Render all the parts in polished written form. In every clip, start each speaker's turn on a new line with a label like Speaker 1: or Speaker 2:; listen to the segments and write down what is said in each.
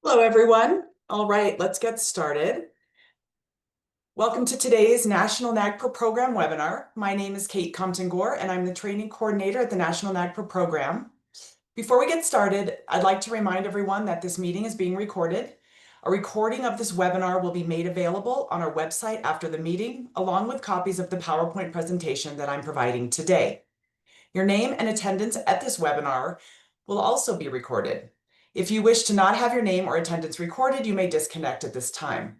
Speaker 1: Hello, everyone. All right, let's get started. Welcome to today's National NAGPRA Program webinar. My name is Kate Compton-Gore, and I'm the training coordinator at the National NAGPRA Program. Before we get started, I'd like to remind everyone that this meeting is being recorded. A recording of this webinar will be made available on our website after the meeting, along with copies of the PowerPoint presentation that I'm providing today. Your name and attendance at this webinar will also be recorded. If you wish to not have your name or attendance recorded, you may disconnect at this time.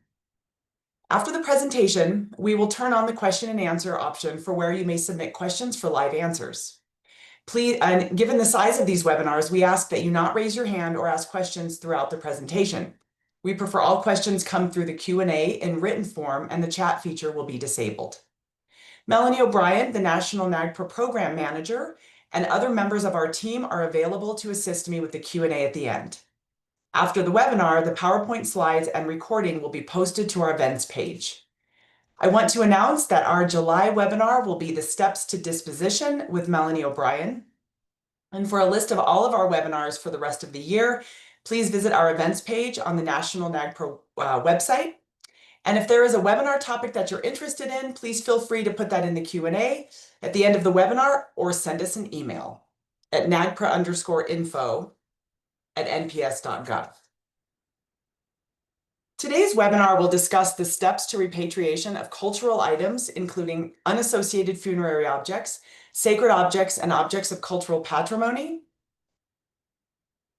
Speaker 1: After the presentation, we will turn on the question and answer option for where you may submit questions for live answers. Please, and given the size of these webinars, we ask that you not raise your hand or ask questions throughout the presentation. We prefer all questions come through the Q&A in written form, and the chat feature will be disabled. Melanie O'Brien, the National NAGPRA Program Manager, and other members of our team are available to assist me with the Q&A at the end. After the webinar, the PowerPoint slides and recording will be posted to our events page. I want to announce that our July webinar will be the Steps to Disposition with Melanie O'Brien. And for a list of all of our webinars for the rest of the year, please visit our events page on the National NAGPRA website. And if there is a webinar topic that you're interested in, please feel free to put that in the Q&A at the end of the webinar or send us an email at nagpra_info@nps.gov. Today's webinar will discuss the steps to repatriation of cultural items, including unassociated funerary objects, sacred objects, and objects of cultural patrimony.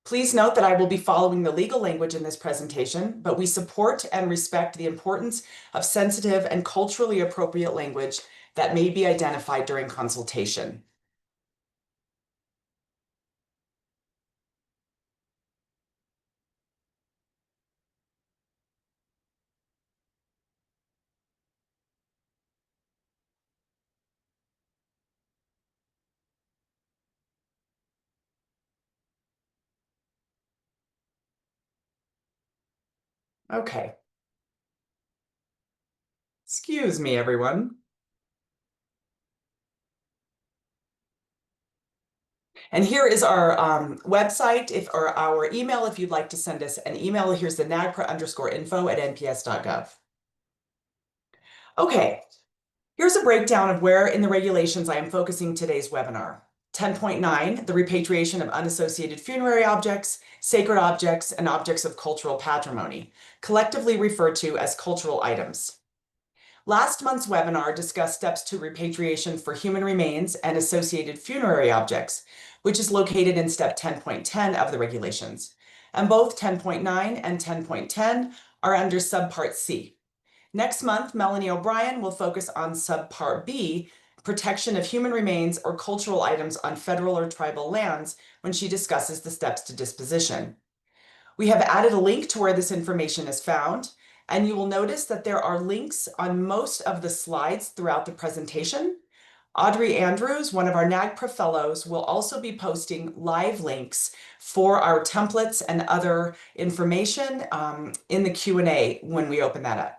Speaker 1: Please note that I will be following the legal language in this presentation, but we support and respect the importance of sensitive and culturally appropriate language that may be identified during consultation. Okay. Excuse me, everyone. And here is our website or our email if you'd like to send us an email. Here's the nagpra_info@nps.gov. Okay, here's a breakdown of where in the regulations I am focusing today's webinar. 10.9, the repatriation of unassociated funerary objects, sacred objects, and objects of cultural patrimony, collectively referred to as cultural items. Last month's webinar discussed steps to repatriation for human remains and associated funerary objects, which is located in step 10.10 of the regulations. And both 10.9 and 10.10 are under subpart C. Next month, Melanie O'Brien will focus on subpart B, protection of human remains or cultural items on federal or tribal lands, when she discusses the steps to disposition. We have added a link to where this information is found, and you will notice that there are links on most of the slides throughout the presentation. Audrey Andrews, one of our NAGPRA fellows, will also be posting live links for our templates and other information in the Q&A when we open that up.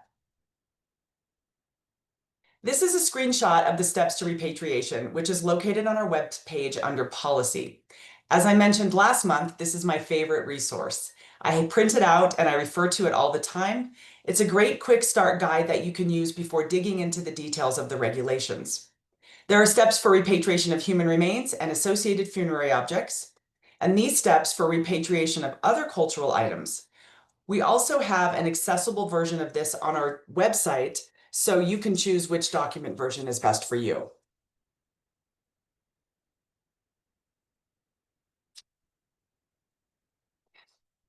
Speaker 1: This is a screenshot of the steps to repatriation, which is located on our web page under policy. As I mentioned last month, this is my favorite resource. I print it out and I refer to it all the time. It's a great quick start guide that you can use before digging into the details of the regulations. There are steps for repatriation of human remains and associated funerary objects, and these steps for repatriation of other cultural items. We also have an accessible version of this on our website, so you can choose which document version is best for you.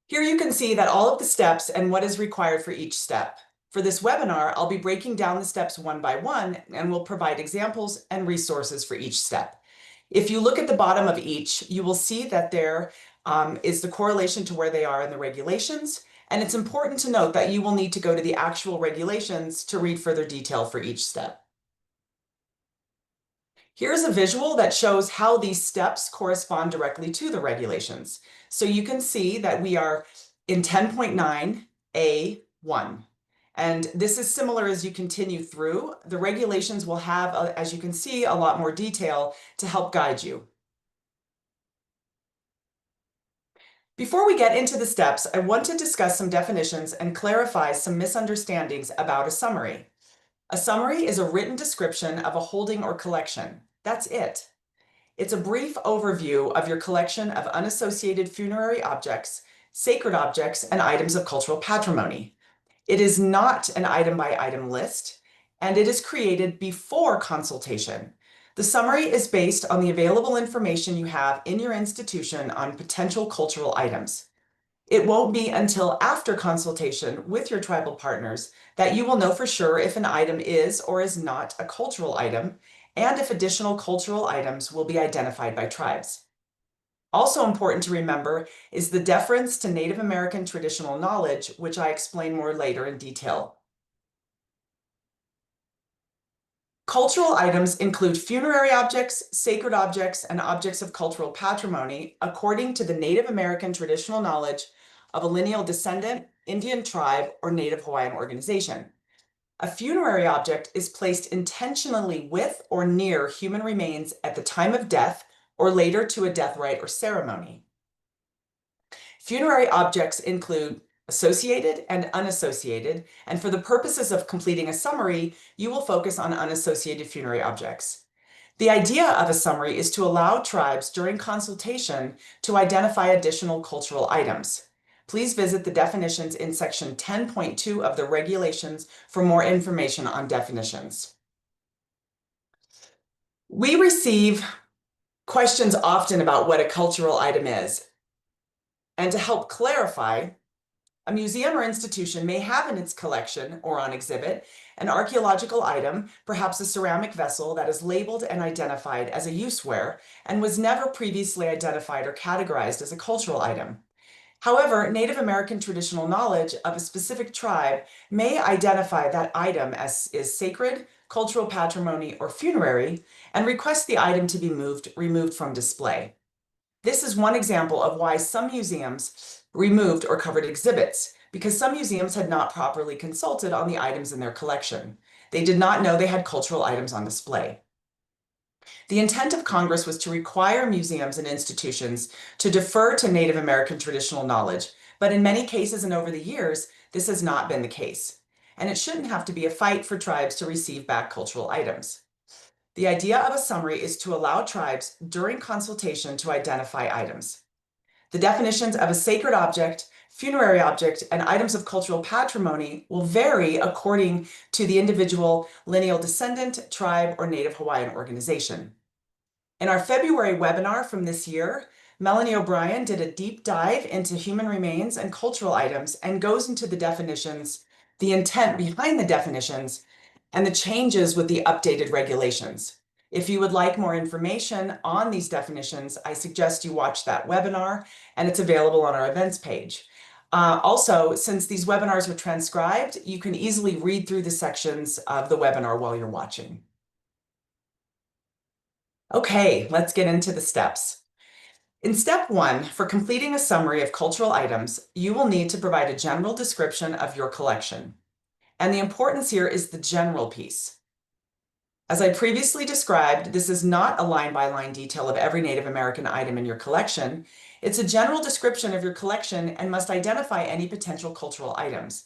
Speaker 1: Here you can see that all of the steps and what is required for each step. For this webinar, I'll be breaking down the steps one by one and will provide examples and resources for each step. If you look at the bottom of each, you will see that there is the correlation to where they are in the regulations. And it's important to note that you will need to go to the actual regulations to read further detail for each step. Here's a visual that shows how these steps correspond directly to the regulations. So you can see that we are in 10.9A1. And this is similar as you continue through. The regulations will have, as you can see, a lot more detail to help guide you. Before we get into the steps, I want to discuss some definitions and clarify some misunderstandings about a summary. A summary is a written description of a holding or collection. That's it. It's a brief overview of your collection of unassociated funerary objects, sacred objects, and items of cultural patrimony. It is not an item-by-item list, and it is created before consultation. The summary is based on the available information you have in your institution on potential cultural items. It won't be until after consultation with your tribal partners that you will know for sure if an item is or is not a cultural item, and if additional cultural items will be identified by tribes. Also important to remember is the deference to Native American traditional knowledge, which I explain more later in detail. Cultural items include funerary objects, sacred objects, and objects of cultural patrimony according to the Native American traditional knowledge of a lineal descendant, Indian tribe, or Native Hawaiian organization. A funerary object is placed intentionally with or near human remains at the time of death or later to a death rite or ceremony. Funerary objects include associated and unassociated, and for the purposes of completing a summary, you will focus on unassociated funerary objects. The idea of a summary is to allow tribes during consultation to identify additional cultural items. Please visit the definitions in section 10.2 of the regulations for more information on definitions. We receive questions often about what a cultural item is. And to help clarify, a museum or institution may have in its collection or on exhibit an archaeological item, perhaps a ceramic vessel that is labeled and identified as a useware and was never previously identified or categorized as a cultural item. However, Native American traditional knowledge of a specific tribe may identify that item as is sacred, cultural patrimony, or funerary, and request the item to be removed from display. This is one example of why some museums removed or covered exhibits, because some museums had not properly consulted on the items in their collection. They did not know they had cultural items on display. The intent of Congress was to require museums and institutions to defer to Native American traditional knowledge, but in many cases and over the years, this has not been the case. And it shouldn't have to be a fight for tribes to receive back cultural items. The idea of a summary is to allow tribes during consultation to identify items. The definitions of a sacred object, funerary object, and items of cultural patrimony will vary according to the individual lineal descendant, tribe, or Native Hawaiian organization. In our February webinar from this year, Melanie O'Brien did a deep dive into human remains and cultural items and goes into the definitions, the intent behind the definitions, and the changes with the updated regulations. If you would like more information on these definitions, I suggest you watch that webinar, and it's available on our events page. Also, since these webinars are transcribed, you can easily read through the sections of the webinar while you're watching. Okay, let's get into the steps. In step 1, for completing a summary of cultural items, you will need to provide a general description of your collection. And the importance here is the general piece. As I previously described, this is not a line-by-line detail of every Native American item in your collection. It's a general description of your collection and must identify any potential cultural items.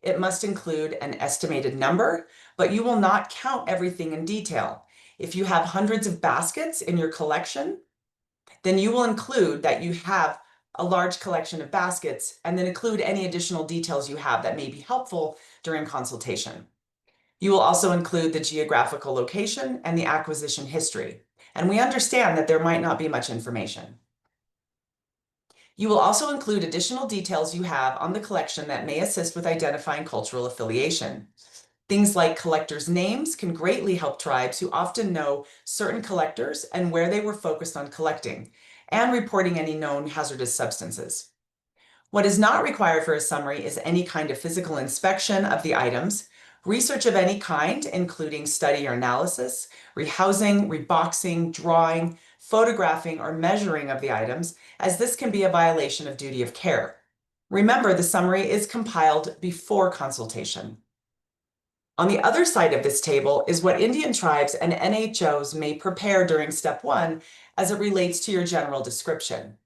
Speaker 1: It must include an estimated number, but you will not count everything in detail. If you have hundreds of baskets in your collection, then you will include that you have a large collection of baskets and then include any additional details you have that may be helpful during consultation. You will also include the geographical location and the acquisition history, and we understand that there might not be much information. You will also include additional details you have on the collection that may assist with identifying cultural affiliation. Things like collectors' names can greatly help tribes who often know certain collectors and where they were focused on collecting, and reporting any known hazardous substances. What is not required for a summary is any kind of physical inspection of the items, research of any kind, including study or analysis, rehousing, reboxing, drawing, photographing, or measuring of the items, as this can be a violation of duty of care. Remember, the summary is compiled before consultation. On the other side of this table is what Indian tribes and NHOs may prepare during step 1 as it relates to your general description.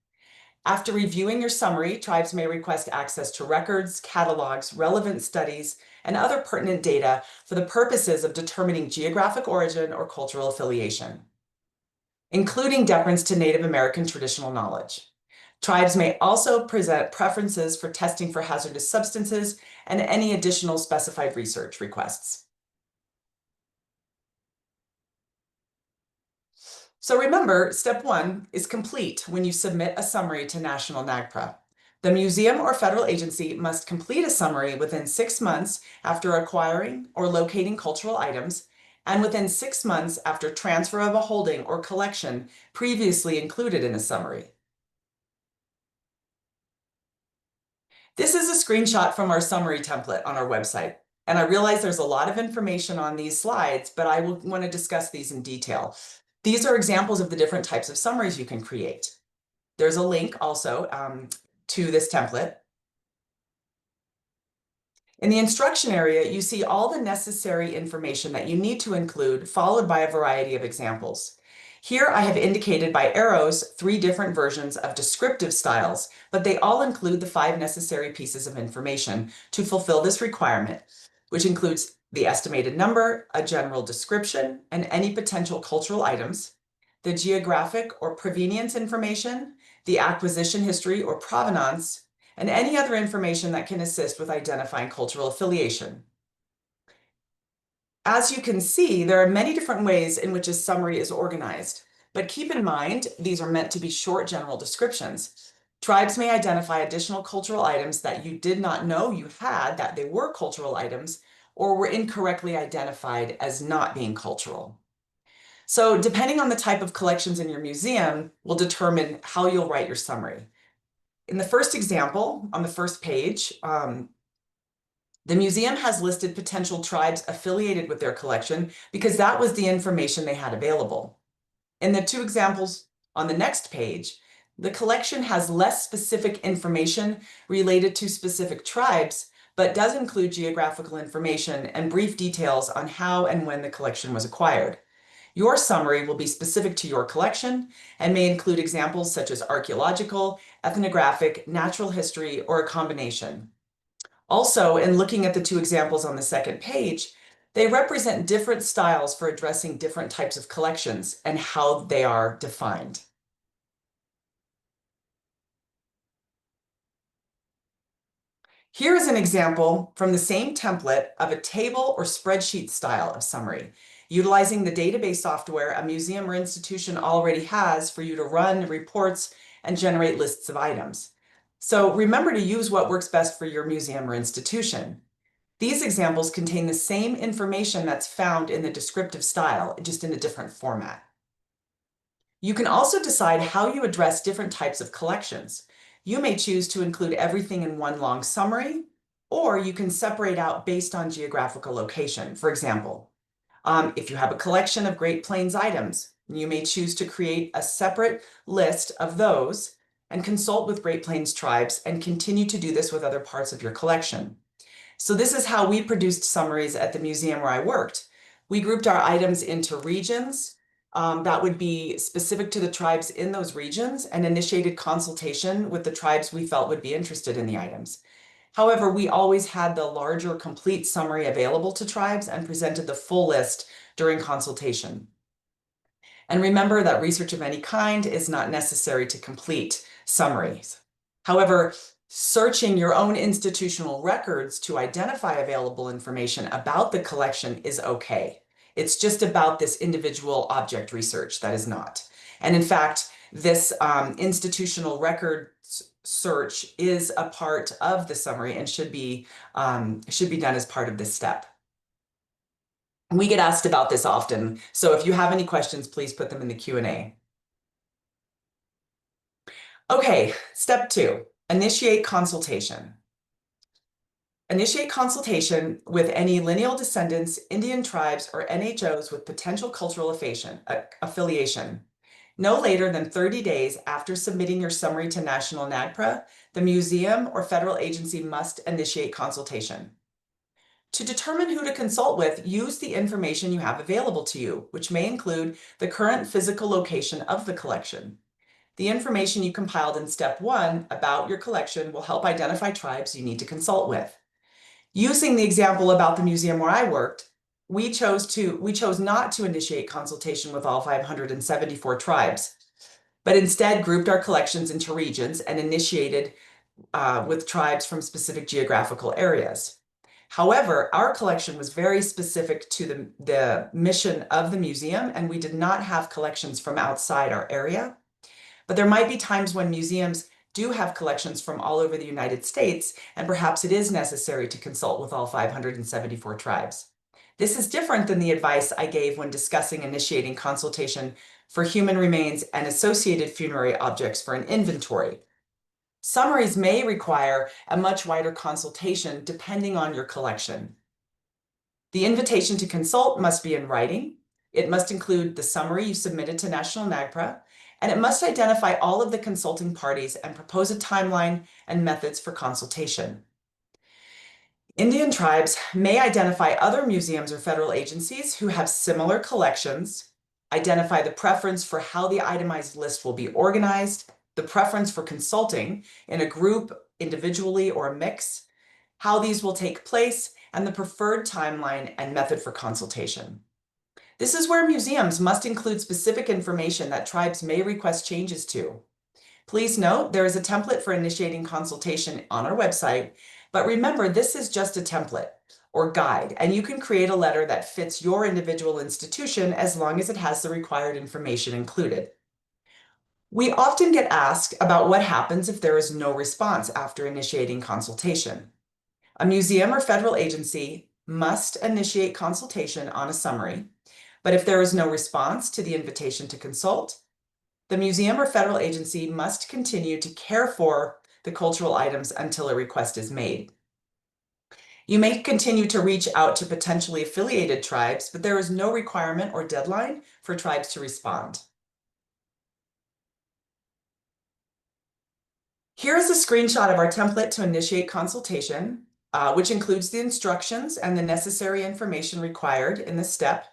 Speaker 1: After reviewing your summary, tribes may request access to records, catalogs, relevant studies, and other pertinent data for the purposes of determining geographic origin or cultural affiliation, including deference to Native American traditional knowledge. Tribes may also present preferences for testing for hazardous substances and any additional specified research requests. So remember, step 1 is complete when you submit a summary to National NAGPRA. The museum or federal agency must complete a summary within 6 months after acquiring or locating cultural items, and within 6 months after transfer of a holding or collection previously included in a summary. This is a screenshot from our summary template on our website. And I realize there's a lot of information on these slides, but I will want to discuss these in detail. These are examples of the different types of summaries you can create. There's a link also to this template. In the instruction area, you see all the necessary information that you need to include, followed by a variety of examples. Here I have indicated by arrows 3 different versions of descriptive styles, but they all include the 5 necessary pieces of information to fulfill this requirement, which includes the estimated number, a general description, and any potential cultural items, the geographic or provenience information, the acquisition history or provenance, and any other information that can assist with identifying cultural affiliation. As you can see, there are many different ways in which a summary is organized, but keep in mind, these are meant to be short general descriptions. Tribes may identify additional cultural items that you did not know you had, that they were cultural items, or were incorrectly identified as not being cultural. So depending on the type of collections in your museum will determine how you'll write your summary. In the first example, on the first page, the museum has listed potential tribes affiliated with their collection because that was the information they had available. In the 2 examples on the next page, the collection has less specific information related to specific tribes, but does include geographical information and brief details on how and when the collection was acquired. Your summary will be specific to your collection and may include examples such as archaeological, ethnographic, natural history, or a combination. Also, in looking at the 2 examples on the second page, they represent different styles for addressing different types of collections and how they are defined. Here is an example from the same template of a table or spreadsheet style of summary, utilizing the database software a museum or institution already has for you to run reports and generate lists of items. So remember to use what works best for your museum or institution. These examples contain the same information that's found in the descriptive style, just in a different format. You can also decide how you address different types of collections. You may choose to include everything in one long summary, or you can separate out based on geographical location. For example, if you have a collection of Great Plains items, you may choose to create a separate list of those and consult with Great Plains tribes and continue to do this with other parts of your collection. So this is how we produced summaries at the museum where I worked. We grouped our items into regions that would be specific to the tribes in those regions and initiated consultation with the tribes we felt would be interested in the items. However, we always had the larger complete summary available to tribes and presented the full list during consultation. And remember that research of any kind is not necessary to complete summaries. However, searching your own institutional records to identify available information about the collection is okay. It's just about this individual object research that is not. And in fact, this institutional records search is a part of the summary and should be done as part of this step. We get asked about this often, so if you have any questions, please put them in the Q&A. Okay, step 2, initiate consultation. Initiate consultation with any lineal descendants, Indian tribes, or NHOs with potential cultural affiliation. No later than 30 days after submitting your summary to National NAGPRA, the museum or federal agency must initiate consultation. To determine who to consult with, use the information you have available to you, which may include the current physical location of the collection. The information you compiled in step 1 about your collection will help identify tribes you need to consult with. Using the example about the museum where I worked, we chose not to initiate consultation with all 574 tribes, but instead grouped our collections into regions and initiated with tribes from specific geographical areas. However, our collection was very specific to the mission of the museum, and we did not have collections from outside our area. But there might be times when museums do have collections from all over the United States, and perhaps it is necessary to consult with all 574 tribes. This is different than the advice I gave when discussing initiating consultation for human remains and associated funerary objects for an inventory. Summaries may require a much wider consultation depending on your collection. The invitation to consult must be in writing. It must include the summary you submitted to National NAGPRA, and it must identify all of the consulting parties and propose a timeline and methods for consultation. Indian tribes may identify other museums or federal agencies who have similar collections, identify the preference for how the itemized list will be organized, the preference for consulting in a group, individually, or a mix, how these will take place, and the preferred timeline and method for consultation. This is where museums must include specific information that tribes may request changes to. Please note there is a template for initiating consultation on our website, but remember this is just a template or guide, and you can create a letter that fits your individual institution as long as it has the required information included. We often get asked about what happens if there is no response after initiating consultation. A museum or federal agency must initiate consultation on a summary, but if there is no response to the invitation to consult, the museum or federal agency must continue to care for the cultural items until a request is made. You may continue to reach out to potentially affiliated tribes, but there is no requirement or deadline for tribes to respond. Here is a screenshot of our template to initiate consultation, which includes the instructions and the necessary information required in this step.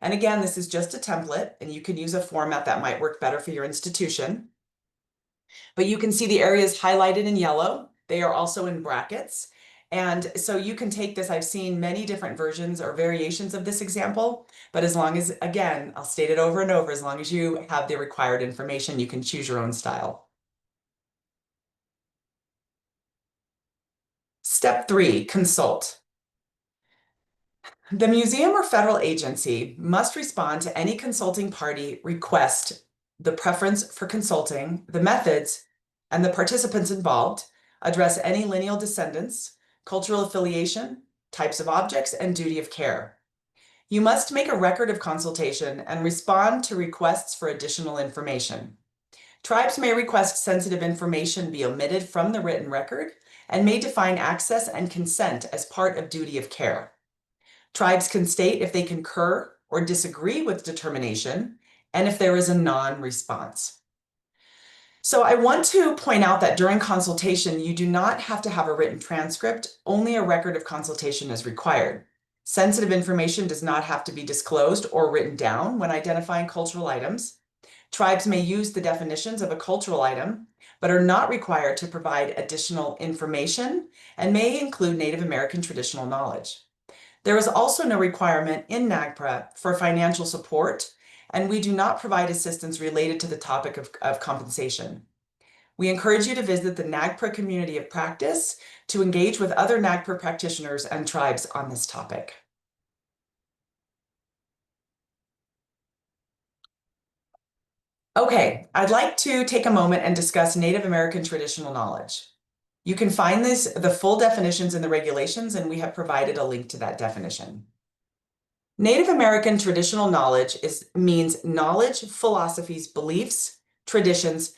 Speaker 1: And again, this is just a template, and you can use a format that might work better for your institution. But you can see the areas highlighted in yellow. They are also in brackets. And so you can take this. I've seen many different versions or variations of this example, but as long as, again, I'll state it over and over, as long as you have the required information, you can choose your own style. Step 3, consult. The museum or federal agency must respond to any consulting party request the preference for consulting, the methods, and the participants involved, address any lineal descendants, cultural affiliation, types of objects, and duty of care. You must make a record of consultation and respond to requests for additional information. Tribes may request sensitive information be omitted from the written record and may define access and consent as part of duty of care. Tribes can state if they concur or disagree with determination and if there is a non-response. So I want to point out that during consultation, you do not have to have a written transcript, only a record of consultation is required. Sensitive information does not have to be disclosed or written down when identifying cultural items. Tribes may use the definitions of a cultural item, but are not required to provide additional information and may include Native American traditional knowledge. There is also no requirement in NAGPRA for financial support, and we do not provide assistance related to the topic of compensation. We encourage you to visit the NAGPRA community of practice to engage with other NAGPRA practitioners and tribes on this topic. Okay, I'd like to take a moment and discuss Native American traditional knowledge. You can find the full definitions in the regulations, and we have provided a link to that definition. Native American traditional knowledge means knowledge, philosophies, beliefs, traditions,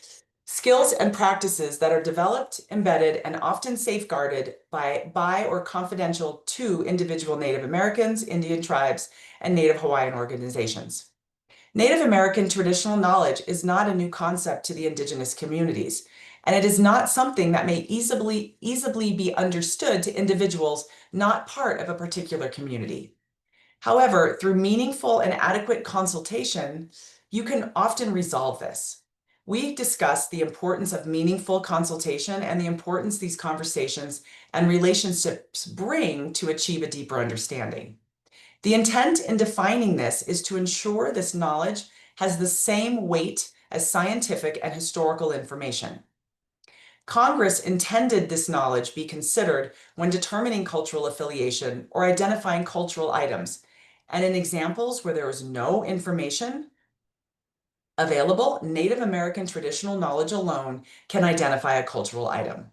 Speaker 1: skills, and practices that are developed, embedded, and often safeguarded by or confidential to individual Native Americans, Indian tribes, and Native Hawaiian organizations. Native American traditional knowledge is not a new concept to the indigenous communities, and it is not something that may easily be understood to individuals not part of a particular community. However, through meaningful and adequate consultation, you can often resolve this. We discuss the importance of meaningful consultation and the importance these conversations and relationships bring to achieve a deeper understanding. The intent in defining this is to ensure this knowledge has the same weight as scientific and historical information. Congress intended this knowledge be considered when determining cultural affiliation or identifying cultural items, and in examples where there is no information available, Native American traditional knowledge alone can identify a cultural item.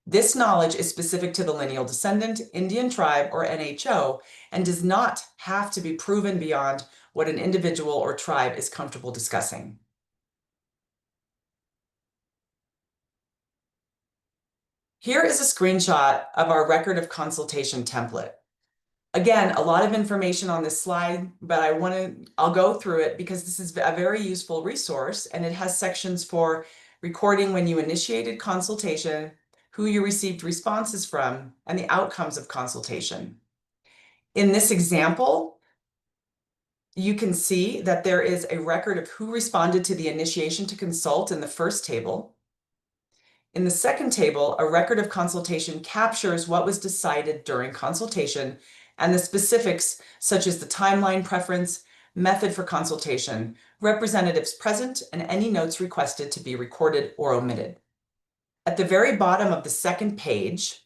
Speaker 1: This knowledge is specific to the lineal descendant, Indian tribe, or NHO, and does not have to be proven beyond what an individual or tribe is comfortable discussing. Here is a screenshot of our record of consultation template. Again, a lot of information on this slide, but I'll go through it because this is a very useful resource, and it has sections for recording when you initiated consultation, who you received responses from, and the outcomes of consultation. In this example, you can see that there is a record of who responded to the initiation to consult in the first table. In the second table, a record of consultation captures what was decided during consultation and the specifics such as the timeline preference, method for consultation, representatives present, and any notes requested to be recorded or omitted. At the very bottom of the second page,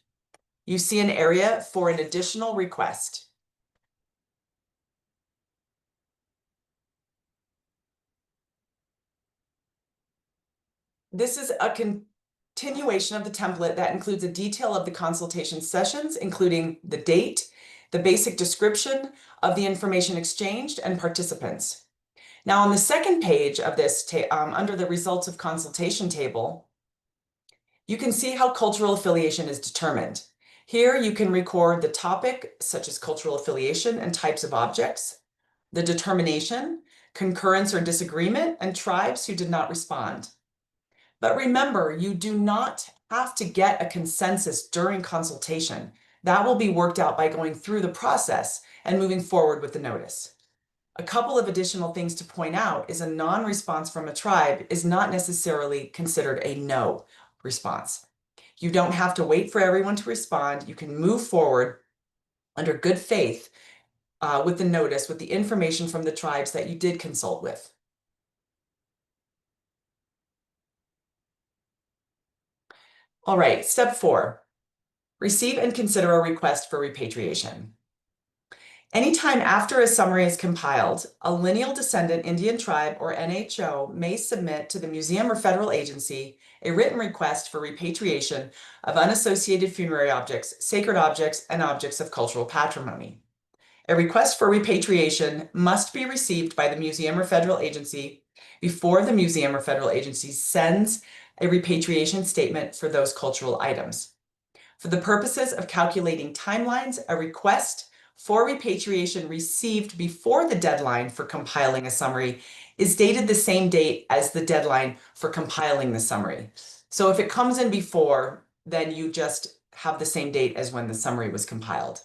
Speaker 1: you see an area for an additional request. This is a continuation of the template that includes a detail of the consultation sessions, including the date, the basic description of the information exchanged, and participants. Now, on the second page of this, under the results of consultation table, you can see how cultural affiliation is determined. Here, you can record the topic, such as cultural affiliation and types of objects, the determination, concurrence or disagreement, and tribes who did not respond. But remember, you do not have to get a consensus during consultation. That will be worked out by going through the process and moving forward with the notice. A couple of additional things to point out is a non-response from a tribe is not necessarily considered a no response. You don't have to wait for everyone to respond. You can move forward under good faith with the notice, with the information from the tribes that you did consult with. All right, step 4, receive and consider a request for repatriation. Anytime after a summary is compiled, a lineal descendant Indian tribe or NHO may submit to the museum or federal agency a written request for repatriation of unassociated funerary objects, sacred objects, and objects of cultural patrimony. A request for repatriation must be received by the museum or federal agency before the museum or federal agency sends a repatriation statement for those cultural items. For the purposes of calculating timelines, a request for repatriation received before the deadline for compiling a summary is dated the same date as the deadline for compiling the summary. So if it comes in before, then you just have the same date as when the summary was compiled.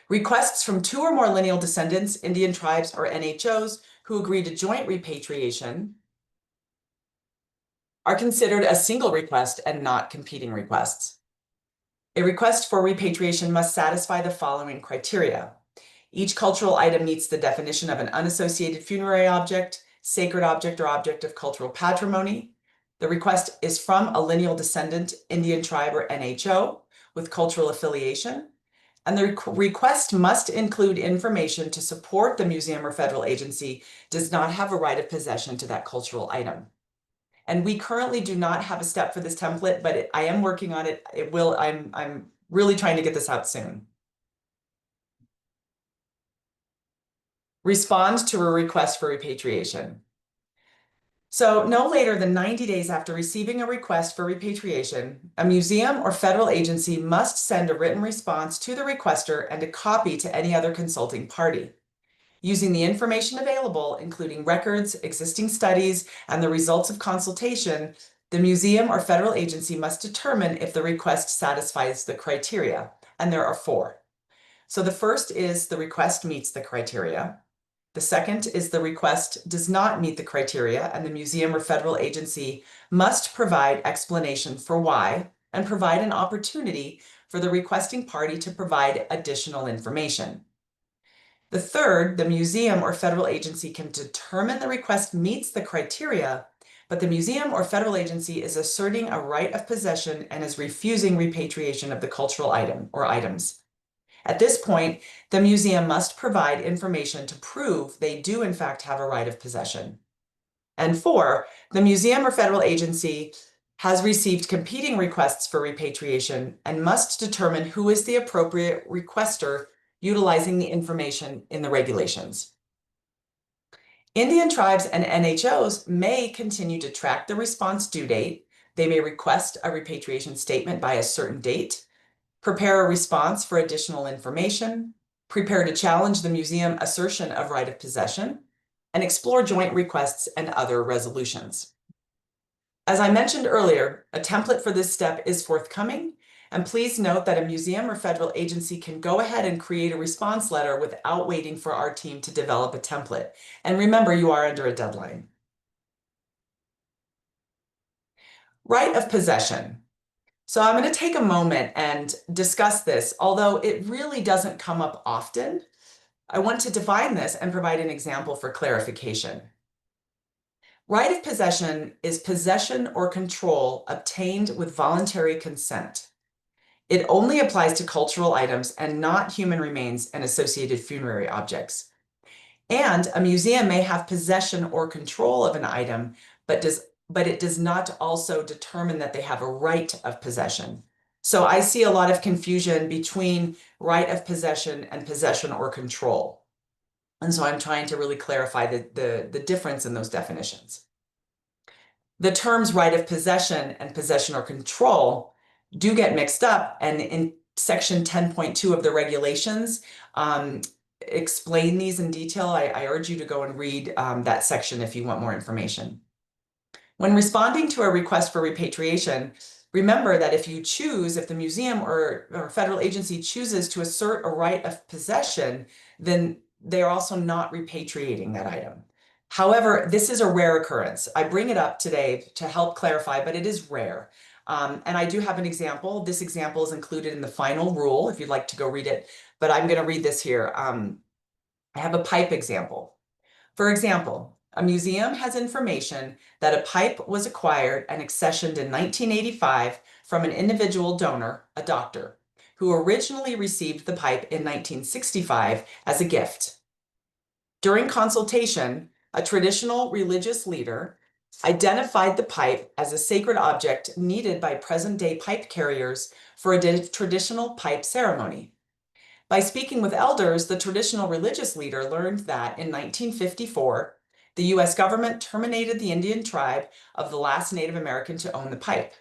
Speaker 1: Requests from 2 or more lineal descendants, Indian tribes, or NHOs who agree to joint repatriation are considered a single request and not competing requests. A request for repatriation must satisfy the following criteria. Each cultural item meets the definition of an unassociated funerary object, sacred object, or object of cultural patrimony. The request is from a lineal descendant, Indian tribe, or NHO with cultural affiliation. And the request must include information to support the museum or federal agency does not have a right of possession to that cultural item. And we currently do not have a step for this template, but I am working on it. I'm really trying to get this out soon. Respond to a request for repatriation. So no later than 90 days after receiving a request for repatriation, a museum or federal agency must send a written response to the requester and a copy to any other consulting party. Using the information available, including records, existing studies, and the results of consultation, the museum or federal agency must determine if the request satisfies the criteria, and there are 4. So the first is the request meets the criteria. The second is the request does not meet the criteria and the museum or federal agency must provide explanation for why and provide an opportunity for the requesting party to provide additional information. The third, the museum or federal agency can determine the request meets the criteria, but the museum or federal agency is asserting a right of possession and is refusing repatriation of the cultural item or items. At this point, the museum must provide information to prove they do in fact have a right of possession. And four, the museum or federal agency has received competing requests for repatriation and must determine who is the appropriate requester utilizing the information in the regulations. Indian tribes and NHOs may continue to track the response due date. They may request a repatriation statement by a certain date, prepare a response for additional information, prepare to challenge the museum assertion of right of possession, and explore joint requests and other resolutions. As I mentioned earlier, a template for this step is forthcoming, and please note that a museum or federal agency can go ahead and create a response letter without waiting for our team to develop a template. And remember, you are under a deadline. Right of possession. So I'm going to take a moment and discuss this, although it really doesn't come up often. I want to define this and provide an example for clarification. Right of possession is possession or control obtained with voluntary consent. It only applies to cultural items and not human remains and associated funerary objects. And a museum may have possession or control of an item, but it does not also determine that they have a right of possession. So I see a lot of confusion between right of possession and possession or control. And so I'm trying to really clarify the difference in those definitions. The terms right of possession and possession or control do get mixed up, and in section 10.2 of the regulations, explain these in detail. I urge you to go and read that section if you want more information. When responding to a request for repatriation, remember that if the museum or federal agency chooses to assert a right of possession, then they're also not repatriating that item. However, this is a rare occurrence. I bring it up today to help clarify, but it is rare. And I do have an example. This example is included in the final rule if you'd like to go read it, but I'm going to read this here. I have a pipe example. For example, a museum has information that a pipe was acquired and accessioned in 1985 from an individual donor, a doctor, who originally received the pipe in 1965 as a gift. During consultation, a traditional religious leader identified the pipe as a sacred object needed by present-day pipe carriers for a traditional pipe ceremony. By speaking with elders, the traditional religious leader learned that in 1954, the U.S. government terminated the Indian tribe of the last Native American to own the pipe.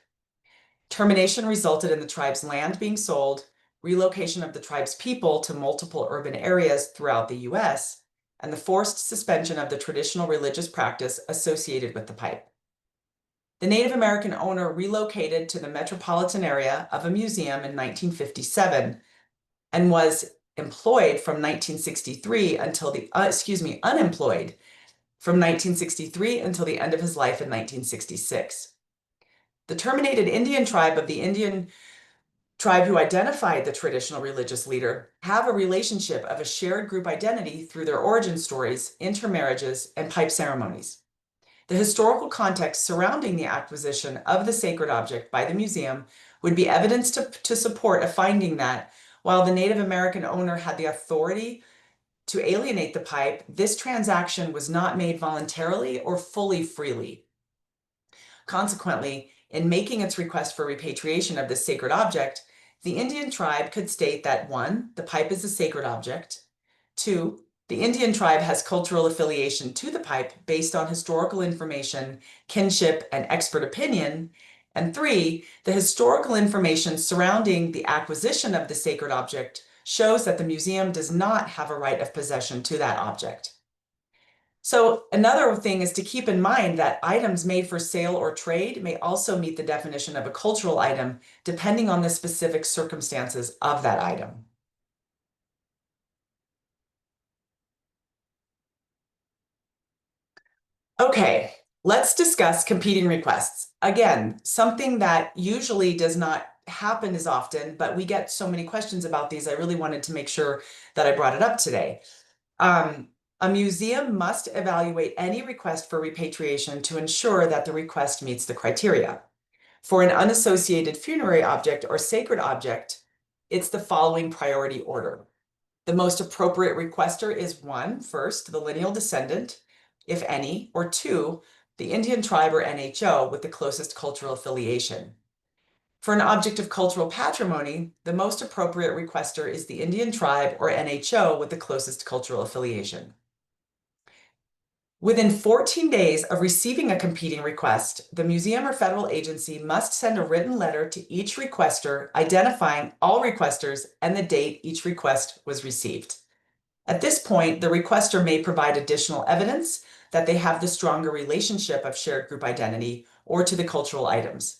Speaker 1: Termination resulted in the tribe's land being sold, relocation of the tribe's people to multiple urban areas throughout the U.S., and the forced suspension of the traditional religious practice associated with the pipe. The Native American owner relocated to the metropolitan area of a museum in 1957 and was employed from 1963 until unemployed from 1963 until the end of his life in 1966. The terminated Indian tribe of the Indian tribe who identified the traditional religious leader have a relationship of a shared group identity through their origin stories, intermarriages, and pipe ceremonies. The historical context surrounding the acquisition of the sacred object by the museum would be evidence to support a finding that while the Native American owner had the authority to alienate the pipe, this transaction was not made voluntarily or fully freely. Consequently, in making its request for repatriation of this sacred object, the Indian tribe could state that 1, the pipe is a sacred object, 2, the Indian tribe has cultural affiliation to the pipe based on historical information, kinship, and expert opinion, and 3, the historical information surrounding the acquisition of the sacred object shows that the museum does not have a right of possession to that object. So another thing is to keep in mind that items made for sale or trade may also meet the definition of a cultural item, depending on the specific circumstances of that item. Okay, let's discuss competing requests. Again, something that usually does not happen as often, but we get so many questions about these. I really wanted to make sure that I brought it up today. A museum must evaluate any request for repatriation to ensure that the request meets the criteria. For an unassociated funerary object or sacred object, it's the following priority order. The most appropriate requester is one, first, the lineal descendant, if any, or two, the Indian tribe or NHO with the closest cultural affiliation. For an object of cultural patrimony, the most appropriate requester is the Indian tribe or NHO with the closest cultural affiliation. Within 14 days of receiving a competing request, the museum or federal agency must send a written letter to each requester identifying all requesters and the date each request was received. At this point, the requester may provide additional evidence that they have the stronger relationship of shared group identity or to the cultural items.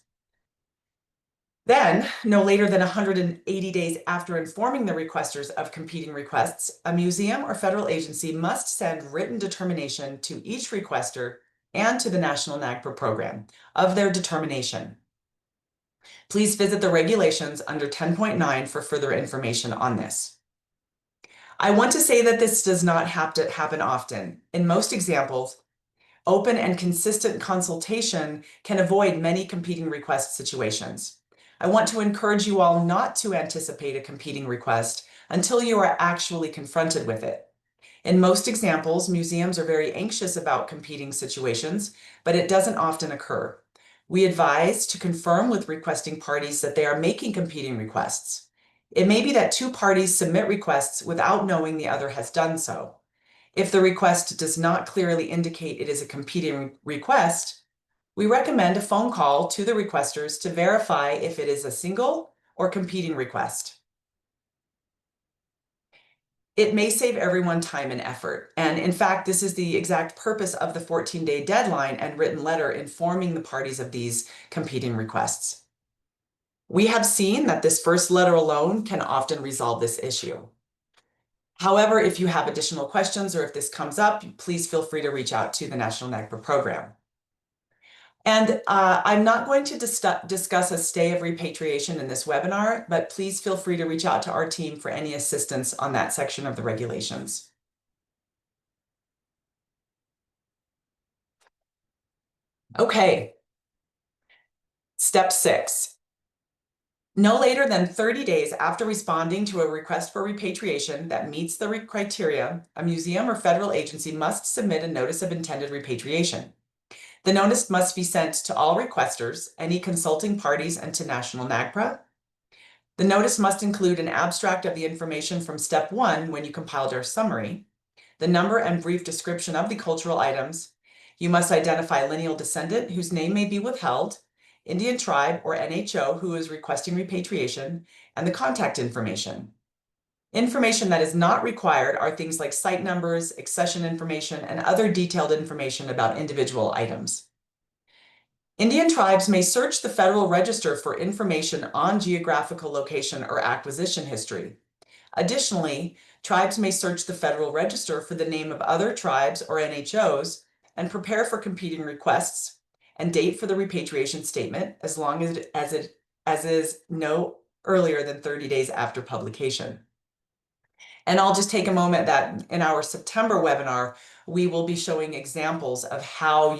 Speaker 1: Then, no later than 180 days after informing the requesters of competing requests, a museum or federal agency must send written determination to each requester and to the National NAGPRA program of their determination. Please visit the regulations under 10.9 for further information on this. I want to say that this does not have to happen often. In most examples, open and consistent consultation can avoid many competing request situations. I want to encourage you all not to anticipate a competing request until you are actually confronted with it. In most examples, museums are very anxious about competing situations, but it doesn't often occur. We advise to confirm with requesting parties that they are making competing requests. It may be that two parties submit requests without knowing the other has done so. If the request does not clearly indicate it is a competing request, we recommend a phone call to the requesters to verify if it is a single or competing request. It may save everyone time and effort. And in fact, this is the exact purpose of the 14-day deadline and written letter informing the parties of these competing requests. We have seen that this first letter alone can often resolve this issue. However, if you have additional questions or if this comes up, please feel free to reach out to the National NAGPRA program. And I'm not going to discuss a stay of repatriation in this webinar, but please feel free to reach out to our team for any assistance on that section of the regulations. Okay. Step 6. No later than 30 days after responding to a request for repatriation that meets the criteria, a museum or federal agency must submit a notice of intended repatriation. The notice must be sent to all requesters, any consulting parties, and to National NAGPRA. The notice must include an abstract of the information from step 1 when you compiled our summary, the number and brief description of the cultural items. You must identify lineal descendant whose name may be withheld, Indian tribe or NHO who is requesting repatriation, and the contact information. Information that is not required are things like site numbers, accession information, and other detailed information about individual items. Indian tribes may search the Federal Register for information on geographical location or acquisition history. Additionally, tribes may search the Federal Register for the name of other tribes or NHOs and prepare for competing requests and date for the repatriation statement as long as is no earlier than 30 days after publication. And I'll just take a moment that in our September webinar, we will be showing examples of how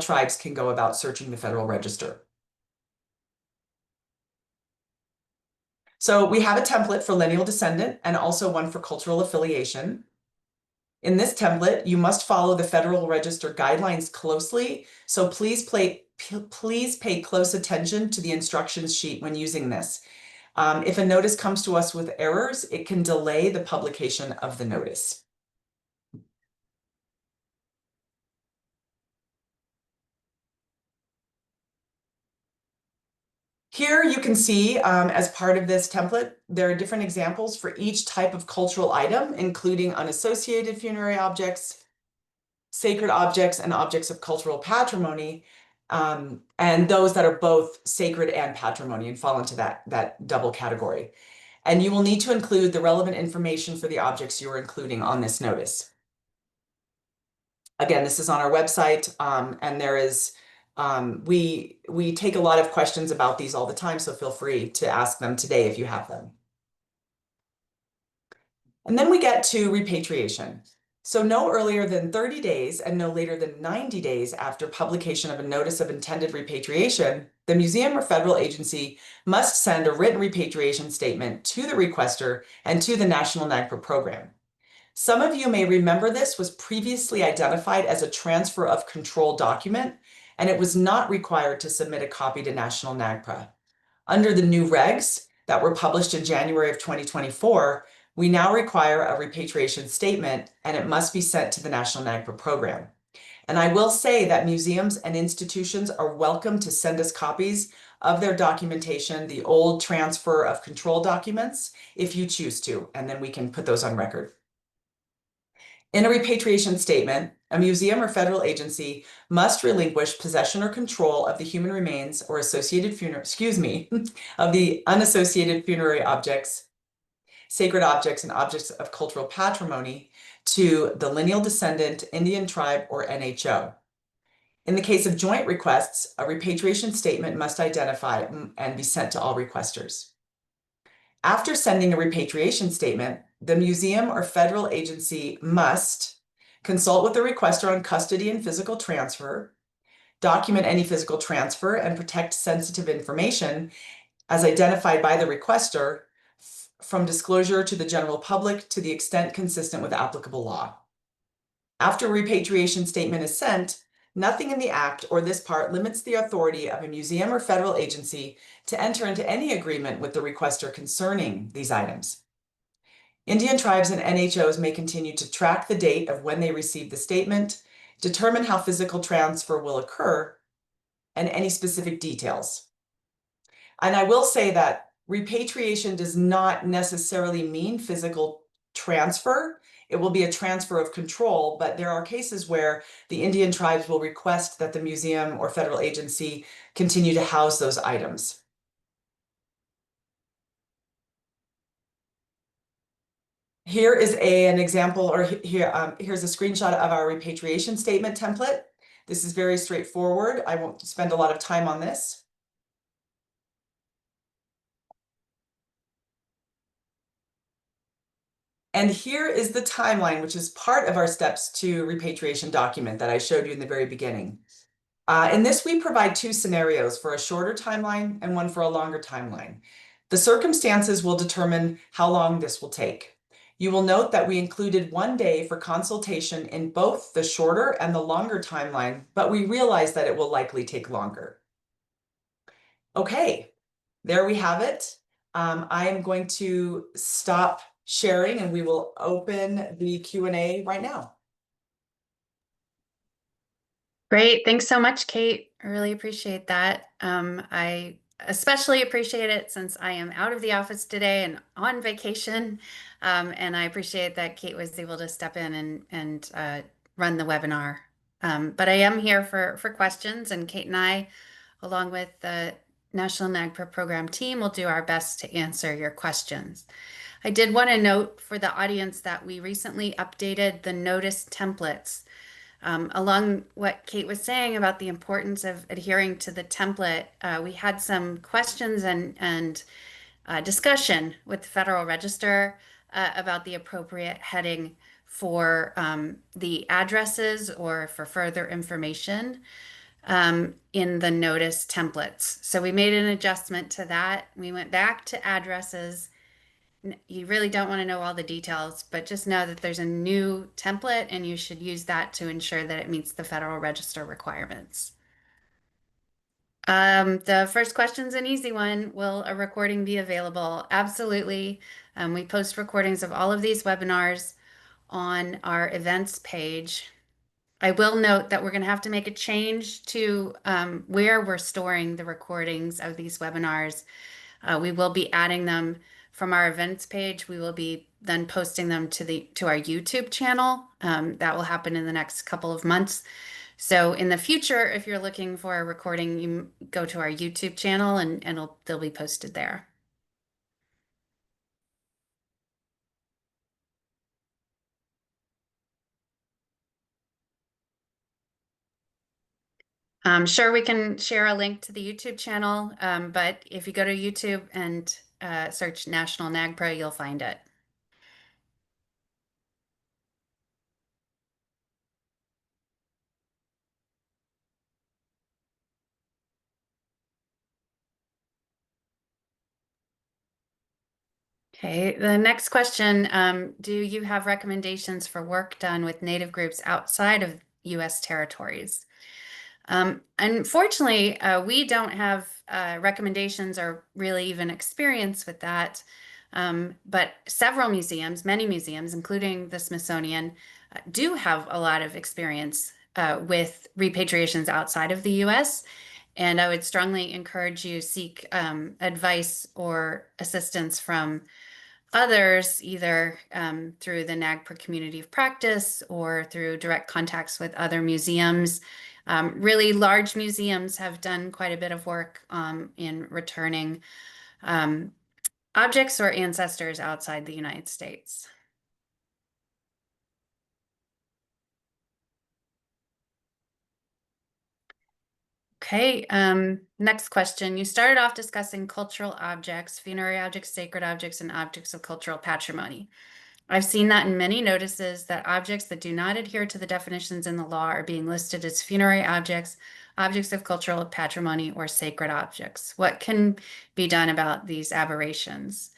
Speaker 1: tribes can go about searching the Federal Register. So we have a template for lineal descendant and also one for cultural affiliation. In this template, you must follow the Federal Register guidelines closely, so please pay close attention to the instructions sheet when using this. If a notice comes to us with errors, it can delay the publication of the notice. Here you can see, as part of this template, there are different examples for each type of cultural item, including unassociated funerary objects, sacred objects, and objects of cultural patrimony, and those that are both sacred and patrimony and fall into that double category. And you will need to include the relevant information for the objects you are including on this notice. Again, this is on our website, and there is we take a lot of questions about these all the time, so feel free to ask them today if you have them. And then we get to repatriation. So no earlier than 30 days and no later than 90 days after publication of a notice of intended repatriation, the museum or federal agency must send a written repatriation statement to the requester and to the National NAGPRA program. Some of you may remember this was previously identified as a transfer of control document, and it was not required to submit a copy to National NAGPRA. Under the new regs that were published in January of 2024, we now require a repatriation statement, and it must be sent to the National NAGPRA program. And I will say that museums and institutions are welcome to send us copies of their documentation, the old transfer of control documents, if you choose to, and then we can put those on record. In a repatriation statement, a museum or federal agency must relinquish possession or control of the human remains or associated of the unassociated funerary objects, sacred objects, and objects of cultural patrimony to the lineal descendant, Indian tribe, or NHO. In the case of joint requests, a repatriation statement must identify and be sent to all requesters. After sending a repatriation statement, the museum or federal agency must consult with the requester on custody and physical transfer, document any physical transfer, and protect sensitive information as identified by the requester from disclosure to the general public to the extent consistent with applicable law. After a repatriation statement is sent, nothing in the Act or this part limits the authority of a museum or federal agency to enter into any agreement with the requester concerning these items. Indian tribes and NHOs may continue to track the date of when they received the statement, determine how physical transfer will occur, and any specific details. And I will say that repatriation does not necessarily mean physical transfer. It will be a transfer of control, but there are cases where the Indian tribes will request that the museum or federal agency continue to house those items. Here is an example, or here's a screenshot of our repatriation statement template. This is very straightforward. I won't spend a lot of time on this. And here is the timeline, which is part of our steps to repatriation document that I showed you in the very beginning. In this, we provide two scenarios for a shorter timeline and one for a longer timeline. The circumstances will determine how long this will take. You will note that we included 1 day for consultation in both the shorter and the longer timeline, but we realize that it will likely take longer. Okay, there we have it. I am going to stop sharing and we will open the Q&A right now.
Speaker 2: Great. Thanks so much, Kate. I really appreciate that. I especially appreciate it since I am out of the office today and on vacation. And I appreciate that Kate was able to step in and run the webinar. But I am here for questions, and Kate and I, along with the National NAGPRA program team, will do our best to answer your questions. I did want to note for the audience that we recently updated the notice templates. Along what Kate was saying about the importance of adhering to the template, we had some questions and discussion with the Federal Register about the appropriate heading for the addresses or for further information in the notice templates. So we made an adjustment to that. We went back to addresses. You really don't want to know all the details, but just know that there's a new template and you should use that to ensure that it meets the Federal Register requirements. The first question's an easy one. Will a recording be available? Absolutely. We post recordings of all of these webinars on our events page. I will note that we're going to have to make a change to where we're storing the recordings of these webinars. We will be adding them from our events page. We will be then posting them to our YouTube channel. That will happen in the next couple of months. So in the future, if you're looking for a recording, you go to our YouTube channel and they'll be posted there. Sure, we can share a link to the YouTube channel, but if you go to YouTube and search National NAGPRA, you'll find it. Okay, the next question, do you have recommendations for work done with Native groups outside of U.S. territories? Unfortunately, we don't have recommendations or really even experience with that. But several museums, many museums, including the Smithsonian, do have a lot of experience with repatriations outside of the US. And I would strongly encourage you seek advice or assistance from others, either through the NAGPRA community of practice or through direct contacts with other museums. Really large museums have done quite a bit of work in returning objects or ancestors outside the United States. Okay, next question. You started off discussing cultural objects, funerary objects, sacred objects, and objects of cultural patrimony. I've seen that in many notices that objects that do not adhere to the definitions in the law are being listed as funerary objects, objects of cultural patrimony, or sacred objects. What can be done about these aberrations?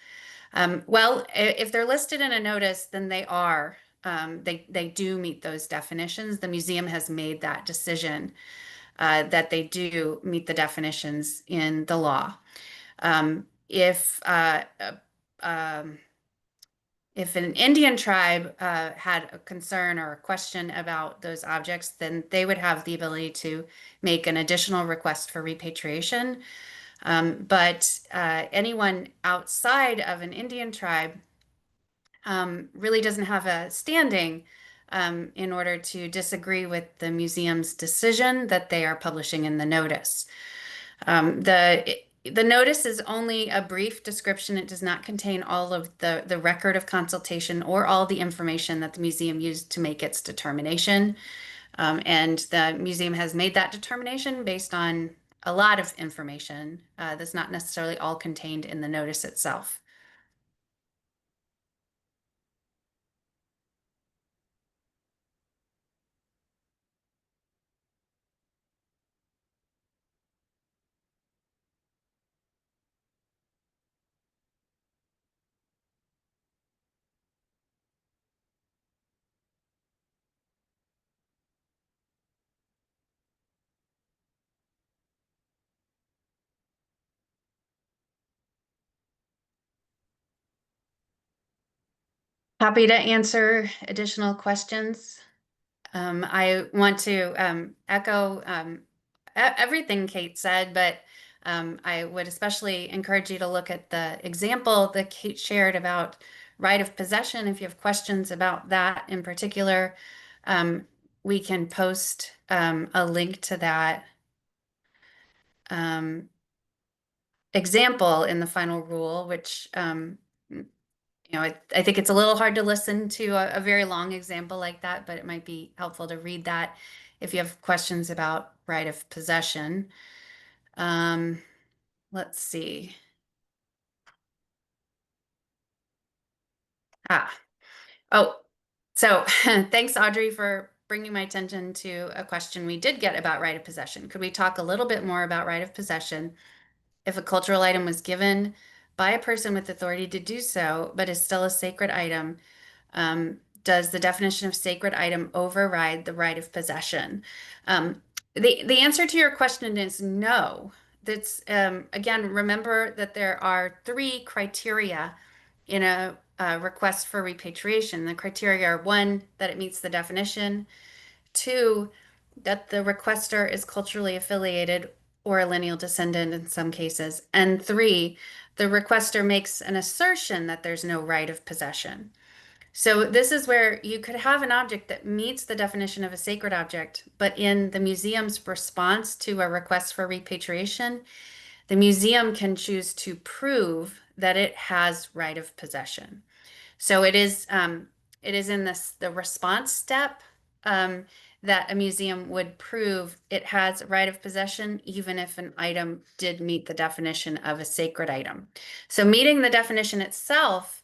Speaker 2: Well, if they're listed in a notice, then they are. They do meet those definitions. The museum has made that decision that they do meet the definitions in the law. If an Indian tribe had a concern or a question about those objects, then they would have the ability to make an additional request for repatriation. But anyone outside of an Indian tribe really doesn't have a standing in order to disagree with the museum's decision that they are publishing in the notice. The notice is only a brief description. It does not contain all of the record of consultation or all the information that the museum used to make its determination. And the museum has made that determination based on a lot of information that's not necessarily all contained in the notice itself. Happy to answer additional questions. I want to echo everything Kate said, but I would especially encourage you to look at the example that Kate shared about right of possession. If you have questions about that in particular, we can post a link to that example in the final rule, which I think it's a little hard to listen to a very long example like that, but it might be helpful to read that if you have questions about right of possession. Let's see. Ah, oh, so thanks, Audrey, for bringing my attention to a question we did get about right of possession. Could we talk a little bit more about right of possession? If a cultural item was given by a person with authority to do so, but is still a sacred item, does the definition of sacred item override the right of possession? The answer to your question is no. That's again, remember that there are three criteria in a request for repatriation. The criteria are one, that it meets the definition, two, that the requester is culturally affiliated or a lineal descendant in some cases, and three, the requester makes an assertion that there's no right of possession. So this is where you could have an object that meets the definition of a sacred object, but in the museum's response to a request for repatriation, the museum can choose to prove that it has right of possession. So it is in the response step that a museum would prove it has right of possession, even if an item did meet the definition of a sacred item. So meeting the definition itself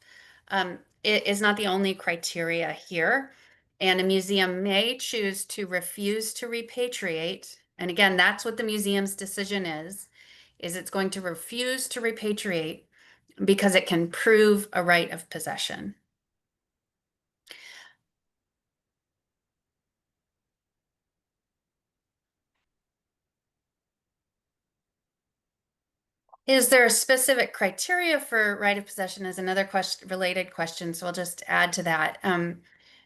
Speaker 2: it is not the only criteria here. And a museum may choose to refuse to repatriate. And again, that's what the museum's decision is it's going to refuse to repatriate because it can prove a right of possession. Is there a specific criteria for right of possession is another related question, so I'll just add to that.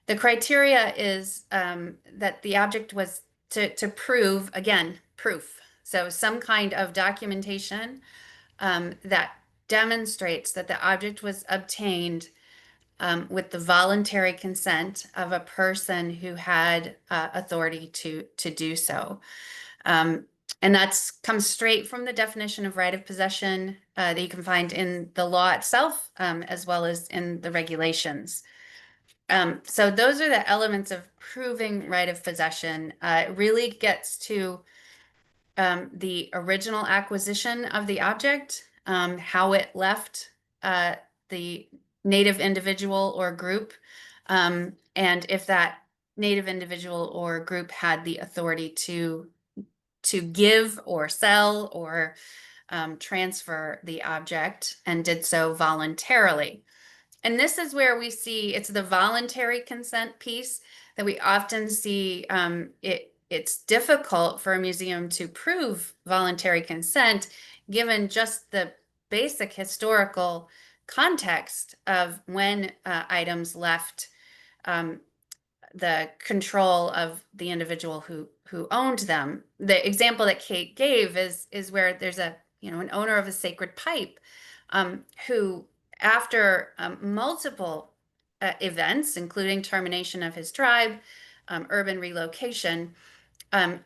Speaker 2: The criteria is that the object was to prove, again, proof. So some kind of documentation that demonstrates that the object was obtained with the voluntary consent of a person who had authority to do so. And that's comes straight from the definition of right of possession that you can find in the law itself, as well as in the regulations. So those are the elements of proving right of possession. It really gets to the original acquisition of the object, how it left the native individual or group, and if that native individual or group had the authority to give or sell or transfer the object and did so voluntarily. And this is where we see it's the voluntary consent piece that we often see it's difficult for a museum to prove voluntary consent given just the basic historical context of when items left the control of the individual who owned them. The example that Kate gave is where there's an owner of a sacred pipe who after multiple events, including termination of his tribe, urban relocation, um,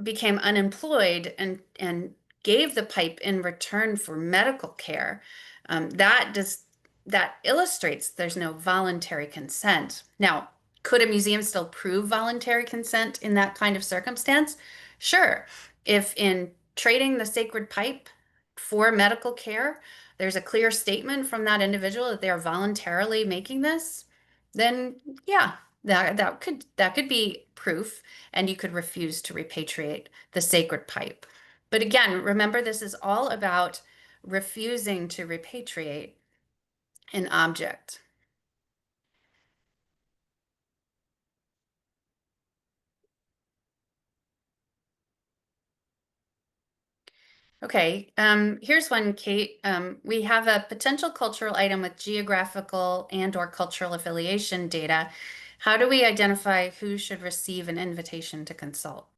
Speaker 2: became unemployed and gave the pipe in return for medical care. That illustrates there's no voluntary consent. Now, could a museum still prove voluntary consent in that kind of circumstance? Sure. If in trading the sacred pipe for medical care, there's a clear statement from that individual that they are voluntarily making this, then yeah, that could be proof, and you could refuse to repatriate the sacred pipe. But again, remember this is all about refusing to repatriate an object. Okay, here's one, Kate. We have a potential cultural item with geographical and/or cultural affiliation data. How do we identify who should receive an invitation to consult?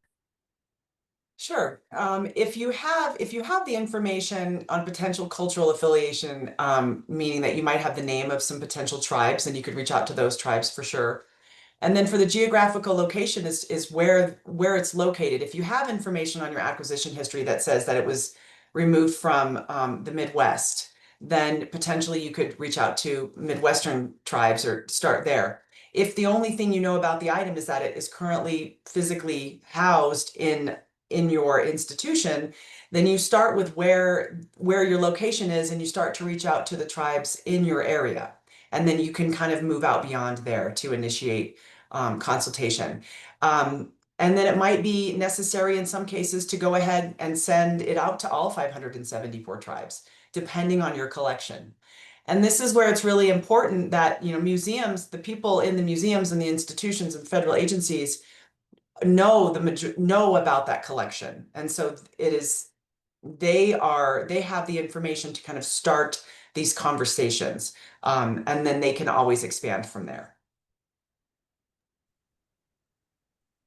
Speaker 1: Sure. If you have the information on potential cultural affiliation, meaning that you might have the name of some potential tribes, then you could reach out to those tribes for sure. And then for the geographical location is where it's located. If you have information on your acquisition history that says that it was removed from the Midwest, then potentially you could reach out to Midwestern tribes or start there. If the only thing you know about the item is that it is currently physically housed in your institution, then you start with where your location is and you start to reach out to the tribes in your area. And then you can kind of move out beyond there to initiate consultation. And then it might be necessary in some cases to go ahead and send it out to all 574 tribes, depending on your collection. And this is where it's really important that, museums, the people in the museums and the institutions and federal agencies know about that collection. And so they have the information to kind of start these conversations. And then they can always expand from there.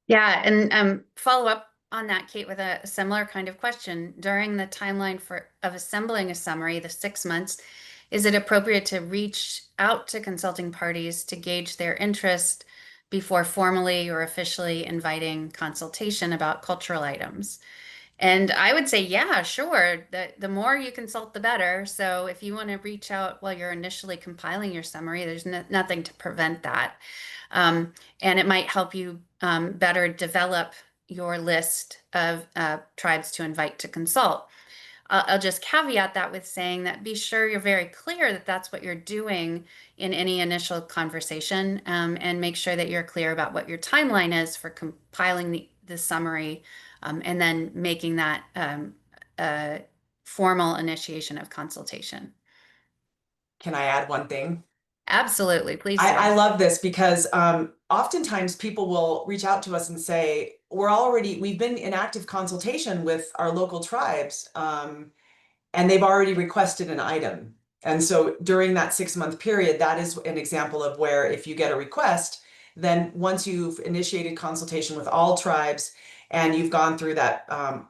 Speaker 2: Yeah, and follow up on that, Kate, with a similar kind of question. During the timeline of assembling a summary, the 6 months, is it appropriate to reach out to consulting parties to gauge their interest before formally or officially inviting consultation about cultural items? And I would say, yeah, sure. The more you consult, the better. So if you want to reach out while you're initially compiling your summary, there's nothing to prevent that. Um, and it might help you better develop your list of tribes to invite to consult. I'll just caveat that with saying that be sure you're very clear that that's what you're doing in any initial conversation, and make sure that you're clear about what your timeline is for compiling the summary, and then making that a formal initiation of consultation.
Speaker 1: Can I add one thing?
Speaker 2: Absolutely, please do.
Speaker 1: I love this because oftentimes people will reach out to us and say, we've been in active consultation with our local tribes. And they've already requested an item. And so during that 6-month period, that is an example of where if you get a request, then once you've initiated consultation with all tribes and you've gone through that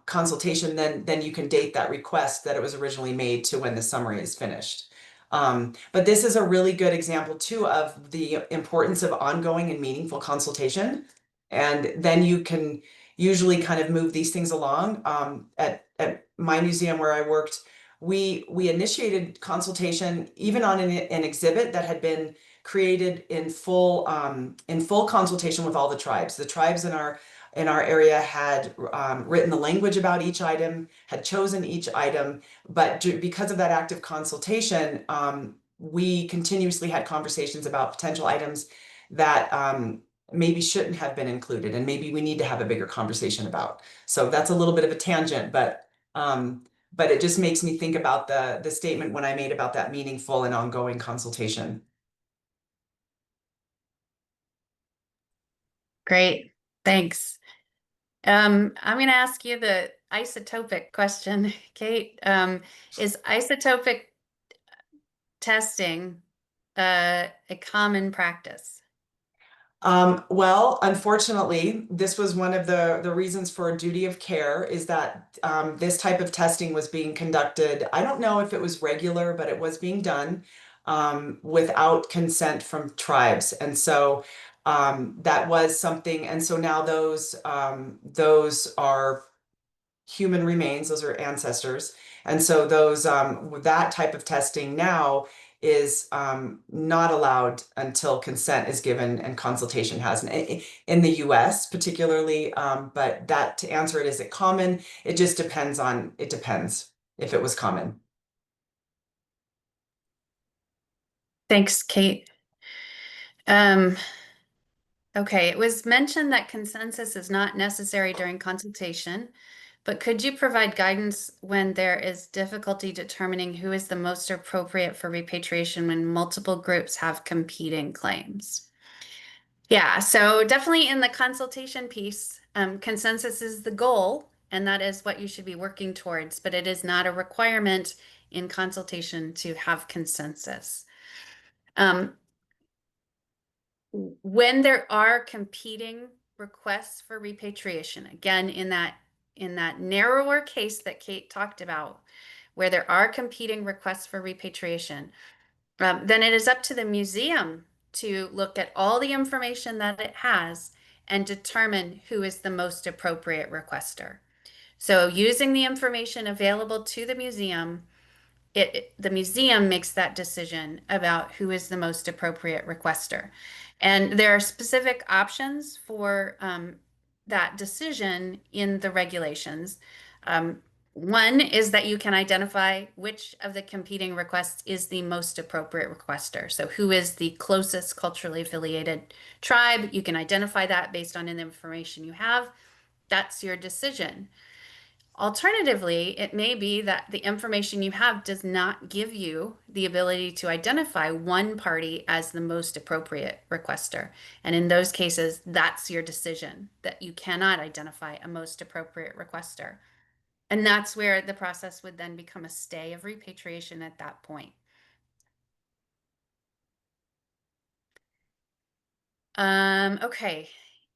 Speaker 1: consultation, then you can date that request that it was originally made to when the summary is finished. But this is a really good example too of the importance of ongoing and meaningful consultation. And then you can usually kind of move these things along. At my museum where I worked, we initiated consultation even on an exhibit that had been created in full consultation with all the tribes. The tribes in our area had written the language about each item, had chosen each item, but because of that active consultation, we continuously had conversations about potential items that maybe shouldn't have been included and maybe we need to have a bigger conversation about. So that's a little bit of a tangent, but it just makes me think about the statement when I made about that meaningful and ongoing consultation.
Speaker 2: Great, thanks. I'm going to ask you the isotopic question, Kate. Is isotopic testing a common practice?
Speaker 1: Well, unfortunately, this was one of the reasons for a duty of care is that this type of testing was being conducted. I don't know if it was regular, but it was being done without consent from tribes. And so that was something. And so now those are human remains, those are ancestors. And so that type of testing now is not allowed until consent is given and consultation has in the US particularly. But that to answer it, is it common? It just depends it depends if it was common.
Speaker 2: Thanks, Kate. Um, okay, it was mentioned that consensus is not necessary during consultation, but could you provide guidance when there is difficulty determining who is the most appropriate for repatriation when multiple groups have competing claims? Yeah, so definitely in the consultation piece, consensus is the goal, and that is what you should be working towards, but it is not a requirement in consultation to have consensus. Um, when there are competing requests for repatriation, again, in that narrower case that Kate talked about, where there are competing requests for repatriation, then it is up to the museum to look at all the information that it has and determine who is the most appropriate requester. So using the information available to the museum, the museum makes that decision about who is the most appropriate requester. And there are specific options for that decision in the regulations. One is that you can identify which of the competing requests is the most appropriate requester. So who is the closest culturally affiliated tribe? You can identify that based on the information you have. That's your decision. Alternatively, it may be that the information you have does not give you the ability to identify one party as the most appropriate requester. And in those cases, that's your decision that you cannot identify a most appropriate requester. And that's where the process would then become a stay of repatriation at that point. Okay.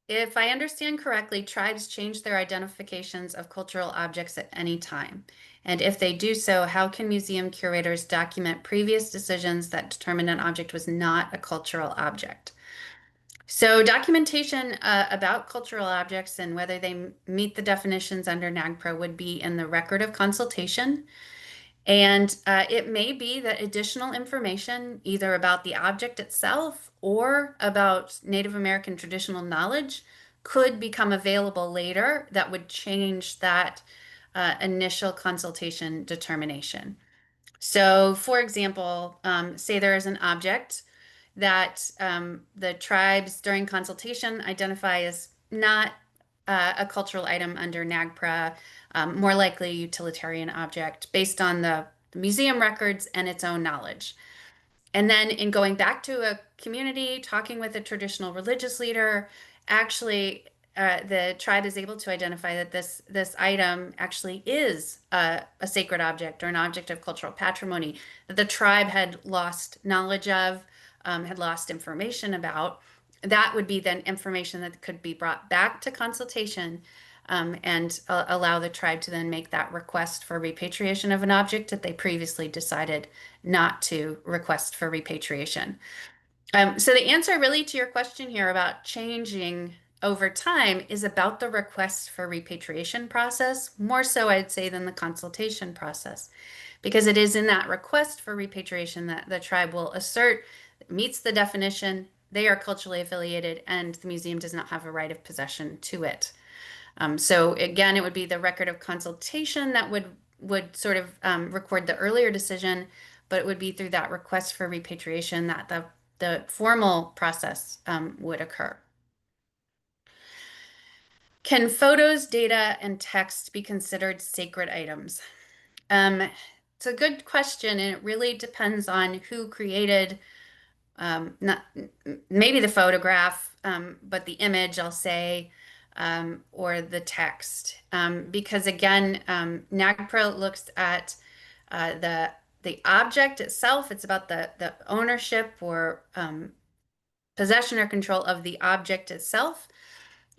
Speaker 2: If I understand correctly, tribes change their identifications of cultural objects at any time. And if they do so, how can museum curators document previous decisions that determined an object was not a cultural object? So documentation about cultural objects and whether they meet the definitions under NAGPRA would be in the record of consultation. And it may be that additional information, either about the object itself or about Native American traditional knowledge, could become available later that would change that initial consultation determination. So, for example, say there is an object that the tribes during consultation identify as not a cultural item under NAGPRA, more likely a utilitarian object based on the museum records and its own knowledge. And then in going back to a community, talking with a traditional religious leader, actually the tribe is able to identify that this item actually is a sacred object or an object of cultural patrimony that the tribe had lost knowledge of, had lost information about. That would be then information that could be brought back to consultation and allow the tribe to then make that request for repatriation of an object that they previously decided not to request for repatriation. So the answer really to your question here about changing over time is about the request for repatriation process, more so I'd say than the consultation process, because it is in that request for repatriation that the tribe will assert it meets the definition, they are culturally affiliated, and the museum does not have a right of possession to it. So again, it would be the record of consultation that would sort of record the earlier decision, but it would be through that request for repatriation that the formal process would occur. Can photos, data, and text be considered sacred items? It's a good question, and it really depends on who created not maybe the photograph, but the image, I'll say, or the text. Because again, NAGPRA looks at the object itself. It's about the ownership or possession or control of the object itself,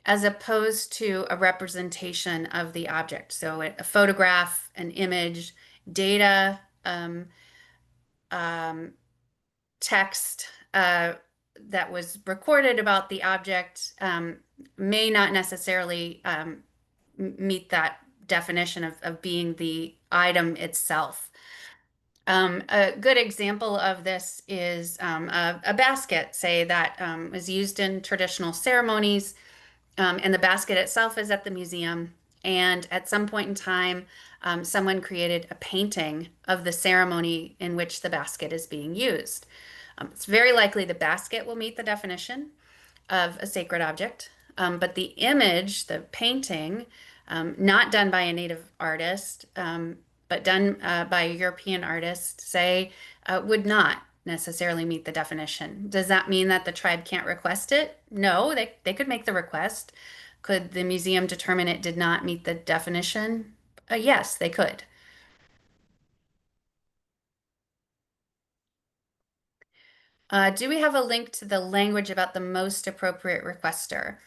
Speaker 2: as opposed to a representation of the object. So a photograph, an image, data, text that was recorded about the object may not necessarily meet that definition of being the item itself. A good example of this is a basket, say, that is used in traditional ceremonies, and the basket itself is at the museum. And at some point in time, someone created a painting of the ceremony in which the basket is being used. It's very likely the basket will meet the definition of a sacred object, but the image, the painting, not done by a native artist, but done by a European artist, say, would not necessarily meet the definition. Does that mean that the tribe can't request it? No, they could make the request. Could the museum determine it did not meet the definition? Yes, they could. Do we have a link to the language about the most appropriate requester?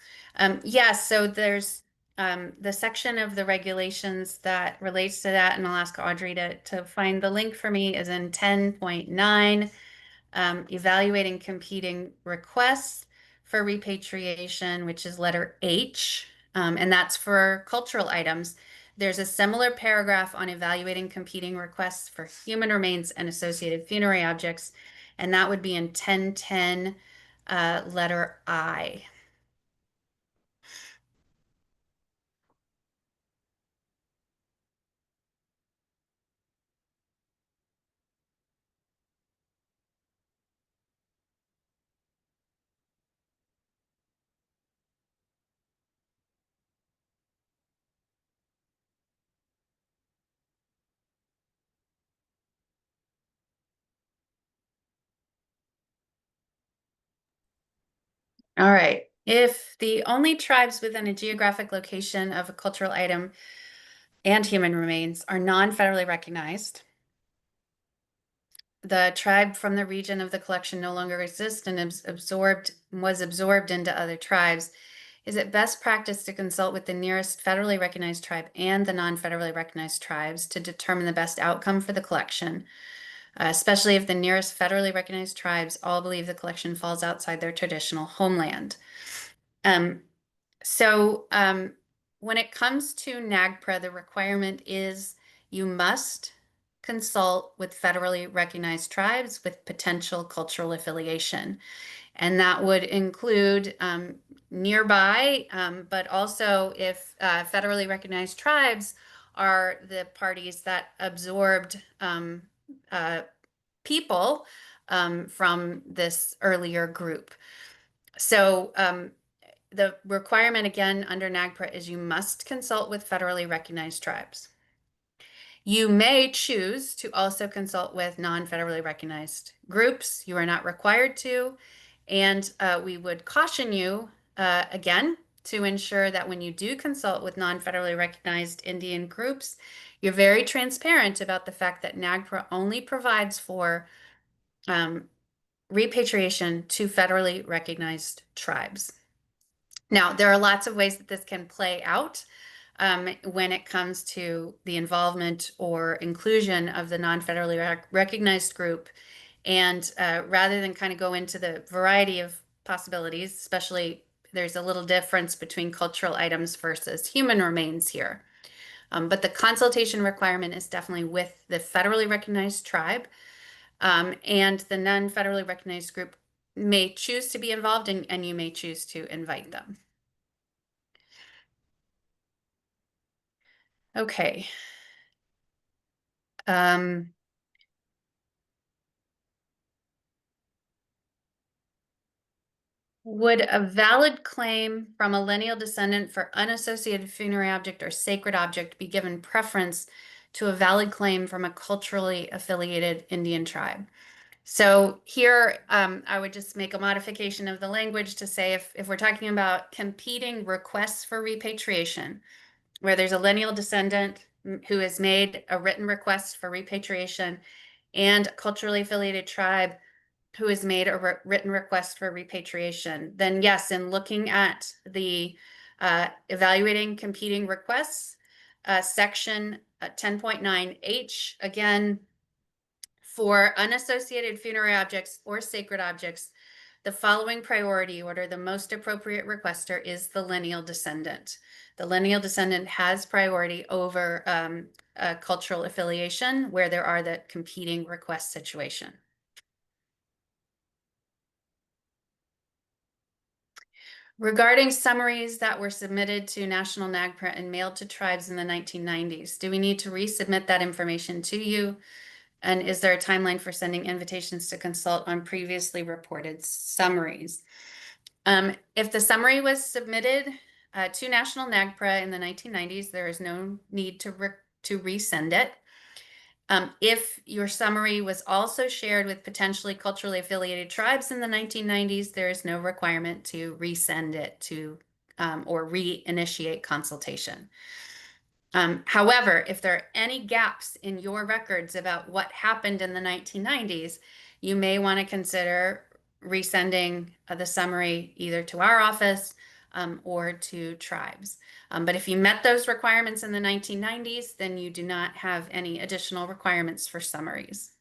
Speaker 2: Yes, so there's the section of the regulations that relates to that, and I'll ask Audrey to find the link for me, is in 10.9, evaluating competing requests for repatriation, which is letter H, and that's for cultural items. There's a similar paragraph on evaluating competing requests for human remains and associated funerary objects, and that would be in 10.10, letter I. All right. If the only tribes within a geographic location of a cultural item and human remains are non-federally recognized, the tribe from the region of the collection no longer exists and was absorbed into other tribes, is it best practice to consult with the nearest federally recognized tribe and the non-federally recognized tribes to determine the best outcome for the collection? especially if the nearest federally recognized tribes all believe the collection falls outside their traditional homeland. Um, so when it comes to NAGPRA, the requirement is you must consult with federally recognized tribes with potential cultural affiliation. And that would include nearby, but also if federally recognized tribes are the parties that absorbed uh, people from this earlier group. So the requirement again under NAGPRA is you must consult with federally recognized tribes. You may choose to also consult with non-federally recognized groups. You are not required to. And we would caution you again to ensure that when you do consult with non-federally recognized Indian groups, you're very transparent about the fact that NAGPRA only provides for repatriation to federally recognized tribes. Now, there are lots of ways that this can play out when it comes to the involvement or inclusion of the non-federally recognized group. And rather than kind of go into the variety of possibilities, especially there's a little difference between cultural items versus human remains here. But the consultation requirement is definitely with the federally recognized tribe, and the non-federally recognized group may choose to be involved, and you may choose to invite them. Okay. Would a valid claim from a lineal descendant for unassociated funerary object or sacred object be given preference to a valid claim from a culturally affiliated Indian tribe? So here, I would just make a modification of the language to say if we're talking about competing requests for repatriation, where there's a lineal descendant who has made a written request for repatriation and a culturally affiliated tribe who has made a written request for repatriation, then yes, in looking at the evaluating competing requests, section 10.9H, again, for unassociated funerary objects or sacred objects, the following priority order, the most appropriate requester is the lineal descendant. The lineal descendant has priority over cultural affiliation where there are the competing request situation. Regarding summaries that were submitted to National NAGPRA and mailed to tribes in the 1990s, do we need to resubmit that information to you? And is there a timeline for sending invitations to consult on previously reported summaries? If the summary was submitted to National NAGPRA in the 1990s, there is no need to resend it. If your summary was also shared with potentially culturally affiliated tribes in the 1990s, there is no requirement to resend it to or reinitiate consultation. However, if there are any gaps in your records about what happened in the 1990s, you may want to consider resending the summary either to our office or to tribes. But if you met those requirements in the 1990s, then you do not have any additional requirements for summaries.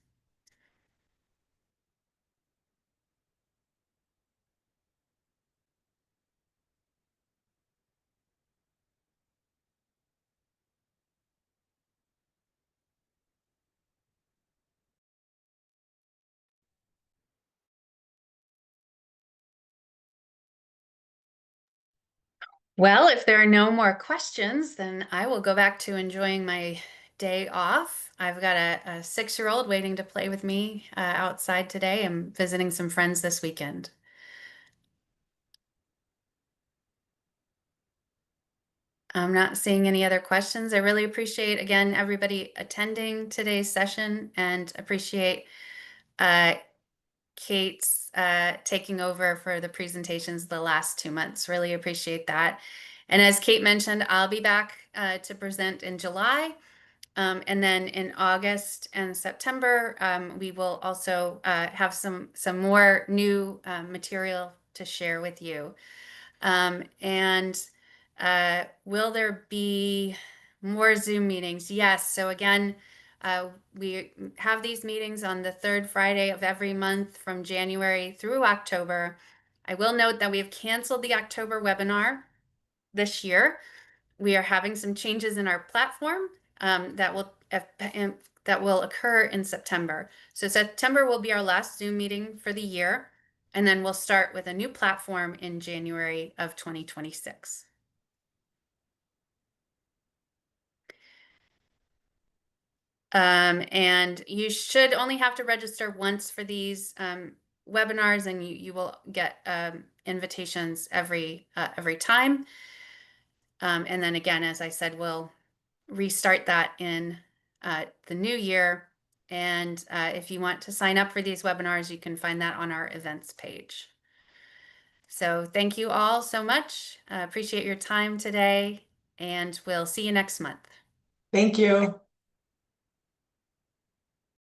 Speaker 2: Well, if there are no more questions, then I will go back to enjoying my day off. I've got a 6-year-old waiting to play with me outside today. I'm visiting some friends this weekend. I'm not seeing any other questions. I really appreciate, again, everybody attending today's session and appreciate Kate's taking over for the presentations the last 2 months. Really appreciate that. And as Kate mentioned, I'll be back to present in July. And then in August and September, we will also have some more new material to share with you. And will there be more Zoom meetings? Yes. So again, We have these meetings on the third Friday of every month from January through October. I will note that we have canceled the October webinar this year. We are having some changes in our platform that will occur in September. So September will be our last Zoom meeting for the year, and then we'll start with a new platform in January of 2026. And you should only have to register once for these webinars, and you will get invitations every time. And then again, as I said, we'll restart that in the new year. And if you want to sign up for these webinars, you can find that on our events page. So thank you all so much. Appreciate your time today, and we'll see you next month.
Speaker 1: Thank you.